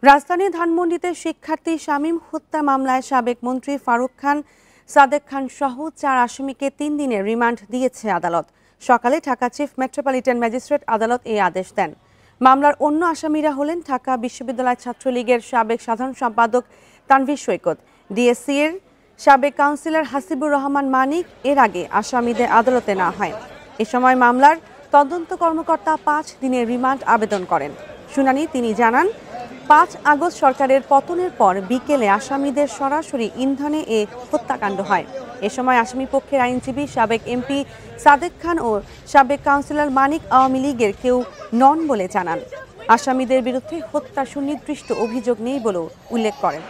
রাজধানীর ধানমন্ডিতে শিক্ষার্থী শামীম হত্যা মামলায় সাবেক মন্ত্রী ফারুক খান, সাদেক খান সহ 4 আসামিকে 3 দিনের রিমান্ড দিয়েছে আদালত। সকালে ঢাকা চিফ মেট্রোপলিটন ম্যাজিস্ট্রেট আদালত এই আদেশ দেন। মামলার অন্য আসামিরা হলেন ঢাকা বিশ্ববিদ্যালয় ছাত্রলীগের সাবেক সাধারণ সম্পাদক তানভীর সৈকত, ডিএসসি এর সাবেক কাউন্সিলর হাসিবুর রহমান মানিক। এর আগে আসামিদের আদালতে নেওয়া হয়। এ সময় মামলার তদন্ত কর্মকর্তা 5 দিনের রিমান্ড আবেদন করেন। শুনানি তিনি জানান, 5 আগস্ট সরকারের পতনের পর বিকেলে আসামিদের সরাসরি ইন্ধনে এ হত্যাকাণ্ড হয়। এ সময় আসামি পক্ষের আইনজীবী সাবেক এমপি সাদেক খান ও সাবেক কাউন্সিলর মানিক আওয়ামী লীগের কেউ নন বলে জানান। আসামিদের বিরুদ্ধে হত্যার সুনির্দিষ্ট অভিযোগ নেই বলেও উল্লেখ করেন।